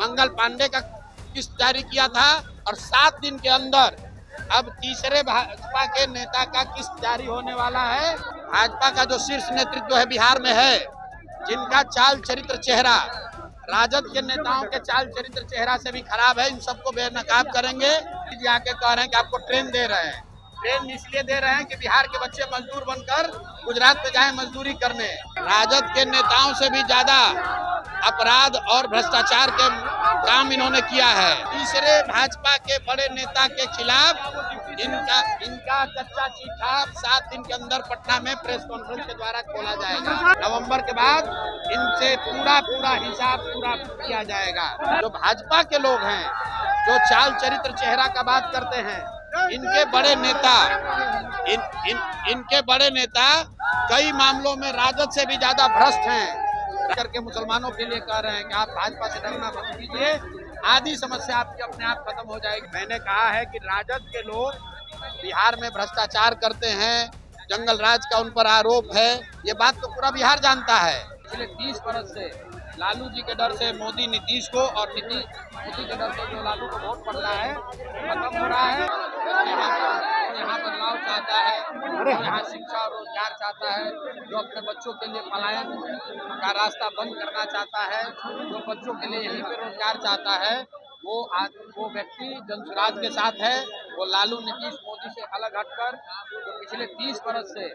मंगल पांडे का किस्त जारी किया था और 7 दिन के अंदर अब तीसरे भाजपा के नेता का किस्त जारी होने वाला है। भाजपा का जो शीर्ष नेतृत्व है बिहार में है, जिनका चाल चरित्र चेहरा राजद के नेताओं के चाल चरित्र चेहरा से भी खराब है, इन सबको बेनकाब करेंगे। आके कह रहे हैं कि आपको ट्रेन दे रहे हैं। ट्रेन इसलिए दे रहे हैं कि बिहार के बच्चे मजदूर बनकर गुजरात में जाएं मजदूरी करने। राजद के नेताओं से भी ज्यादा अपराध और भ्रष्टाचार के काम इन्होंने किया है। तीसरे भाजपा के बड़े नेता के खिलाफ इनका कच्चा चिट्ठा 7 दिन के अंदर पटना में प्रेस कॉन्फ्रेंस के द्वारा खोला जाएगा। नवंबर के बाद इनसे पूरा हिसाब पूरा किया जाएगा। जो भाजपा के लोग हैं, जो चाल चरित्र चेहरा का बात करते हैं, इनके बड़े नेता कई मामलों में राजद से भी ज्यादा भ्रष्ट हैं। करके मुसलमानों के लिए कह रहे हैं कि आप भाजपा से डरना बंद कीजिए, आधी समस्या आपकी अपने आप खत्म हो जाएगी। मैंने कहा है कि राजद के लोग बिहार में भ्रष्टाचार करते हैं, जंगल राज का उन पर आरोप है, ये बात तो पूरा बिहार जानता है। पिछले 30 बरस से लालू जी के डर से मोदी नीतीश को और मोदी के डर से जो लालू को वोट पड़ रहा है खत्म हो रहा है। यहाँ बदलाव चाहता है, यहाँ शिक्षा और रोजगार चाहता है, जो अपने बच्चों के लिए पलायन का रास्ता बंद करना चाहता है, जो बच्चों के लिए यहीं पे रोजगार चाहता है, वो व्यक्ति जनसुराज के साथ है। वो लालू नीतीश मोदी से अलग हटकर जो पिछले 30 बरस से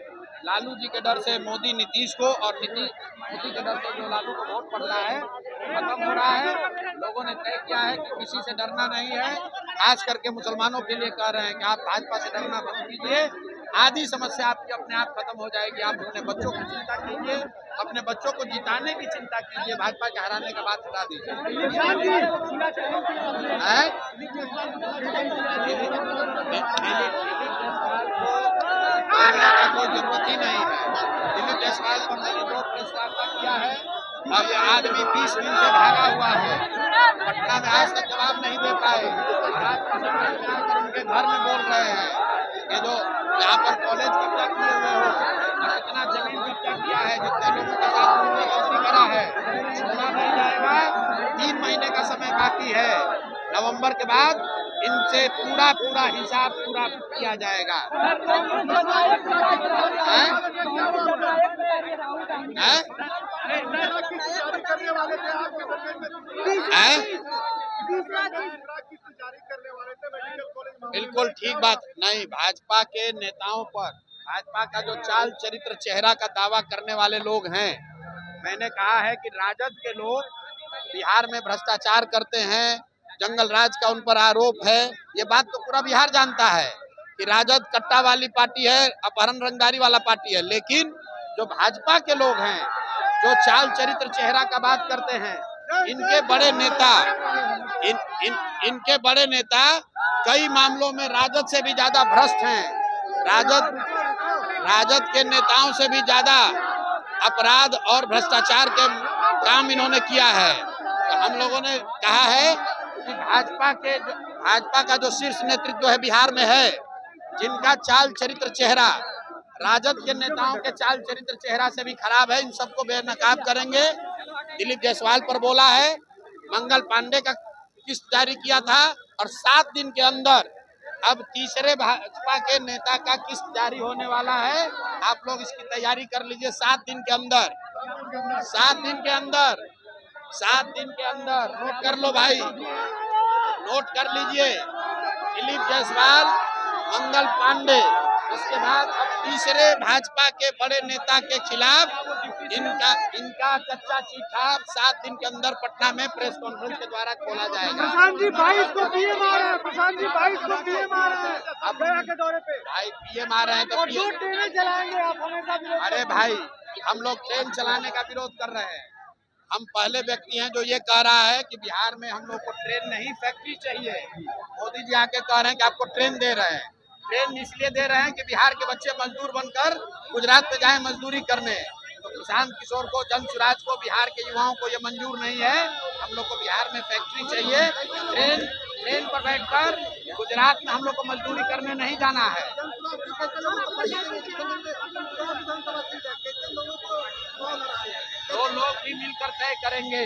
लालू जी के डर से मोदी नीतीश को और मोदी के डर से जो लालू को वोट पड़ रहा है खत्म हो रहा है। लोगों ने तय किया है कि किसी से डरना नहीं है। खास करके मुसलमानों के लिए कह रहे हैं कि आप भाजपा से डरना बंद कीजिए, आधी समस्या आपकी अपने आप खत्म हो जाएगी। आप अपने बच्चों की चिंता कीजिए, अपने बच्चों को जिताने की चिंता कीजिए, भाजपा के हराने का बात हटा दीजिए। कोई जरूरत ही नहीं है। दिलीप जायसवाल पर मैंने 2 प्रेस वार्ता किया है और ये आदमी 20 दिन से भागा हुआ है, पटना में आज तक जवाब नहीं दे पाए। उनके घर में बोल रहे हैं ये जो यहाँ पर कॉलेज कब्जा किए हुए हो, कितना जमीन कब्जा किया है, जितने लोगों के साथ उन्होंने गलती करा है, छोड़ा नहीं जाएगा। 3 महीने का समय बाकी है। नवंबर के बाद इनसे पूरा हिसाब पूरा किया जाएगा। बिल्कुल ठीक बात नहीं। भाजपा के नेताओं पर भाजपा का जो चाल चरित्र चेहरा का दावा करने वाले लोग हैं, मैंने कहा है कि राजद के लोग बिहार में भ्रष्टाचार करते हैं, जंगल राज का उन पर आरोप है। ये बात तो पूरा बिहार जानता है कि राजद कट्टा वाली पार्टी है, अपहरण रंगदारी वाला पार्टी है। लेकिन जो भाजपा के लोग हैं, जो चाल चरित्र चेहरा का बात करते हैं, इनके बड़े नेता कई मामलों में राजद से भी ज्यादा भ्रष्ट हैं। राजद के नेताओं से भी ज्यादा अपराध और भ्रष्टाचार के काम इन्होंने किया है। तो हम लोगों ने कहा है कि भाजपा का जो शीर्ष नेतृत्व है बिहार में है, जिनका चाल चरित्र चेहरा राजद के नेताओं के चाल चरित्र चेहरा से भी खराब है, इन सबको बेनकाब करेंगे। दिलीप जायसवाल पर बोला है, मंगल पांडे का किस्त जारी किया था और 7 दिन के अंदर अब तीसरे भाजपा के नेता का किस्त जारी होने वाला है। आप लोग इसकी तैयारी कर लीजिए। 7 दिन के अंदर नोट कर लो भाई, नोट कर लीजिए। दिलीप जायसवाल, मंगल पांडे, उसके बाद अब तीसरे भाजपा के बड़े नेता के खिलाफ इनका कच्चा चिट्ठा 7 दिन के अंदर पटना में प्रेस कॉन्फ्रेंस के द्वारा खोला जाएगा। प्रशांत जी 22 को पीएम आ रहे हैं, प्रशांत जी 22 को पीएम आ रहे हैं, अब गया के दौरे पे भाई पीएम आ रहे हैं तो जो ट्रेनें चलाएंगे आप हमेशा विरोध। अरे भाई, हम लोग ट्रेन चलाने का विरोध कर रहे हैं। हम पहले व्यक्ति हैं जो ये कह रहा है कि बिहार में हम लोग को ट्रेन नहीं फैक्ट्री चाहिए। मोदी जी आके कह रहे हैं कि आपको ट्रेन दे रहे हैं। ट्रेन इसलिए दे रहे हैं कि बिहार के बच्चे मजदूर बनकर गुजरात में जाएं मजदूरी करने। तो प्रशांत किशोर को, जनसुराज को, बिहार के युवाओं को ये मंजूर नहीं है। हम लोग को बिहार में फैक्ट्री चाहिए। ट्रेन पर बैठकर गुजरात में हम लोग को मजदूरी करने नहीं जाना है। दो लोग भी मिलकर तय करेंगे।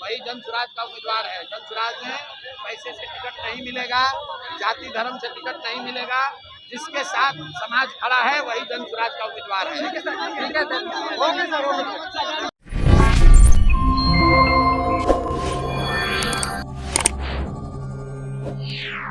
वही जनसुराज का उम्मीदवार है। जनसुराज में पैसे से टिकट नहीं मिलेगा, जाति धर्म से टिकट नहीं मिलेगा, जिसके साथ समाज खड़ा है वही जनसुराज का उम्मीदवार है। Okay sir. Yeah.